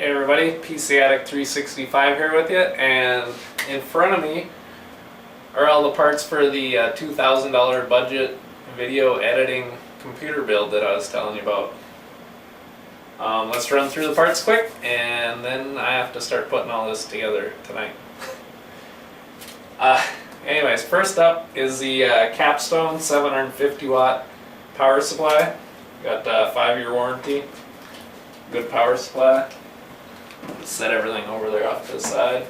Hey everybody, PC Addict 365 here with you, and in front of me are all the parts for the $2,000 budget video editing computer build that I was telling you about. Let's run through the parts quick, and then I have to start putting all this together tonight. Anyways, first up is the Capstone 750 watt power supply. Got a 5-year warranty, good power supply. Set everything over there off to the side.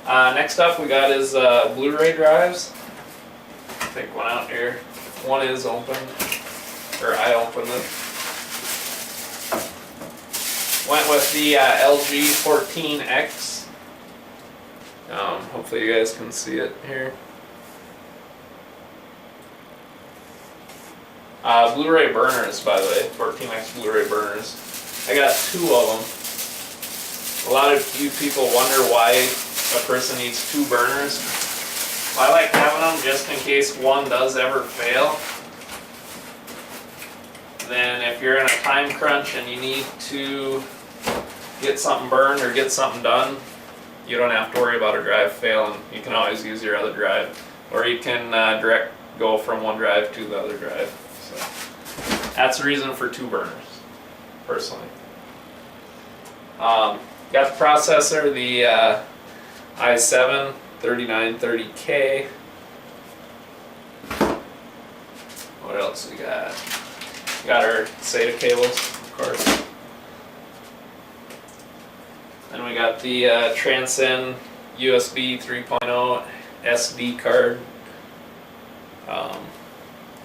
Next up we got is Blu-ray drives. Take one out here. One is open, or I opened it. Went with the LG 14X. Hopefully you guys can see it here. Blu-ray burners, by the way, 14X Blu-ray burners. I got 2 of them. A lot of you people wonder why a person needs 2 burners. Well, I like having them just in case one does ever fail. Then if you're in a time crunch and you need to get something burned or get something done, you don't have to worry about a drive failing. You can always use your other drive. Or you can direct go from one drive to the other drive. So that's the reason for 2 burners, personally. Got the processor, the i7 3930K. What else we got? We got our SATA cables, of course. Then we got the Transcend USB 3.0 SD card. I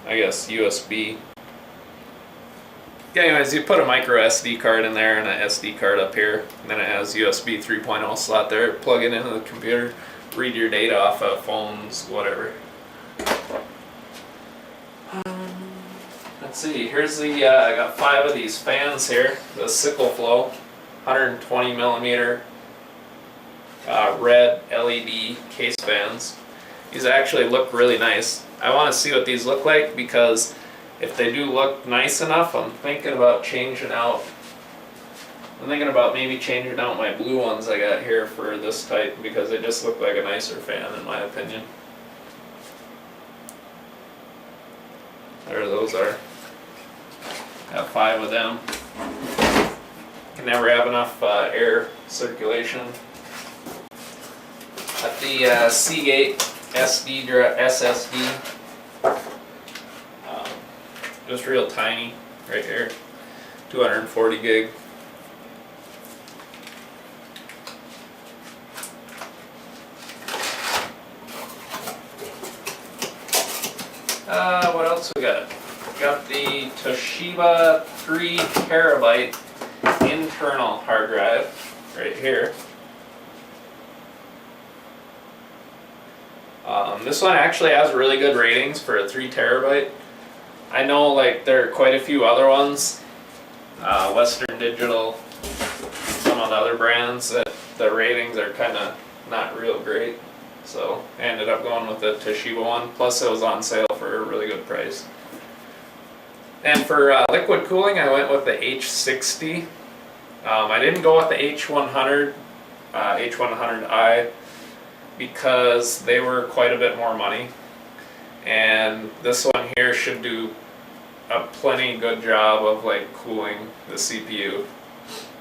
guess USB. Anyways, you put a micro SD card in there and an SD card up here, and then it has USB 3.0 slot there. Plug it into the computer, read your data off of phones, whatever. Let's see, here's the, I got 5 of these fans here, the Sickle Flow, 120 millimeter red LED case fans. These actually look really nice. I want to see what these look like because if they do look nice enough, I'm thinking about changing out. I'm thinking about maybe changing out my blue ones I got here for this type because they just look like a nicer fan in my opinion. There those are. Got 5 of them. Can never have enough air circulation. Got the Seagate SSD. Just real tiny, right here, 240 gig. What else we got? Got the Toshiba 3 terabyte internal hard drive, right here. This one actually has really good ratings for a 3 terabyte. I know like there are quite a few other ones, Western Digital, some of the other brands that the ratings are kind of not real great. So I ended up going with the Toshiba one, plus it was on sale for a really good price. And for liquid cooling I went with the H60. I didn't go with the H100, H100i because they were quite a bit more money. And this one here should do a plenty good job of like cooling the CPU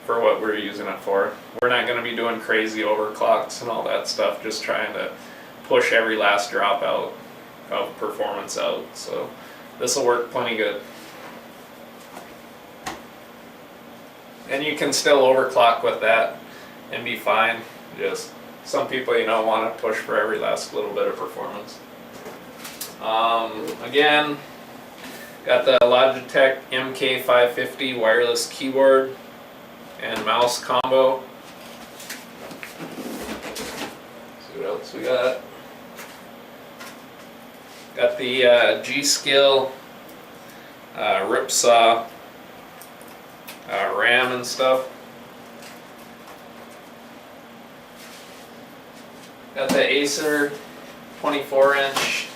for what we're using it for. We're not going to be doing crazy overclocks and all that stuff, just trying to push every last drop out of performance out. So this will work plenty good. And you can still overclock with that and be fine. Just some people, you know, want to push for every last little bit of performance. Again, got the Logitech MK550 wireless keyboard and mouse combo. See what else we got. Got the G-Skill Ripsaw RAM and stuff. Got the Acer 24-inch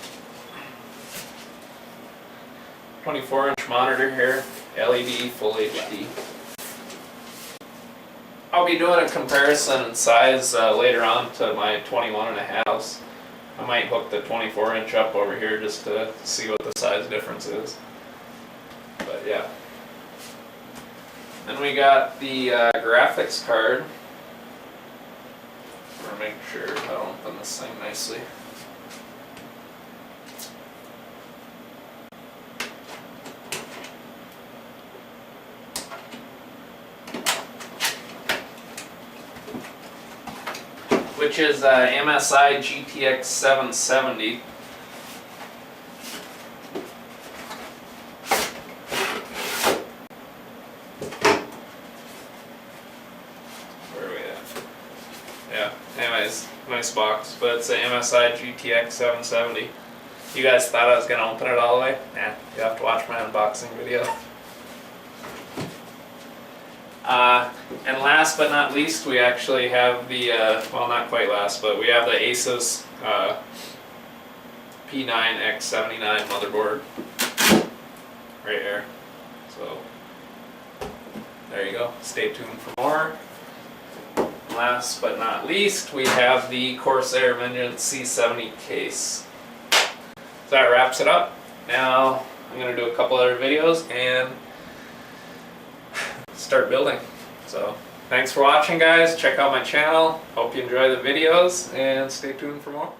monitor here, LED, full HD. I'll be doing a comparison in size later on to my 21.5s. I might hook the 24-inch up over here just to see what the size difference is. But yeah. Then we got the graphics card. We're making sure I don't open this thing nicely. Which is MSI GTX 770. Where are we at? Yeah, anyways, nice box, but it's a MSI GTX 770. You guys thought I was going to open it all the way? Nah, you have to watch my unboxing video. And last but not least, we actually have the, well not quite last, but we have the Asus P9X79 motherboard right here. So there you go, stay tuned for more. Last but not least, we have the Corsair Vengeance C70 case. So that wraps it up. Now I'm going to do a couple other videos and start building. So thanks for watching, guys. Check out my channel. Hope you enjoy the videos and stay tuned for more.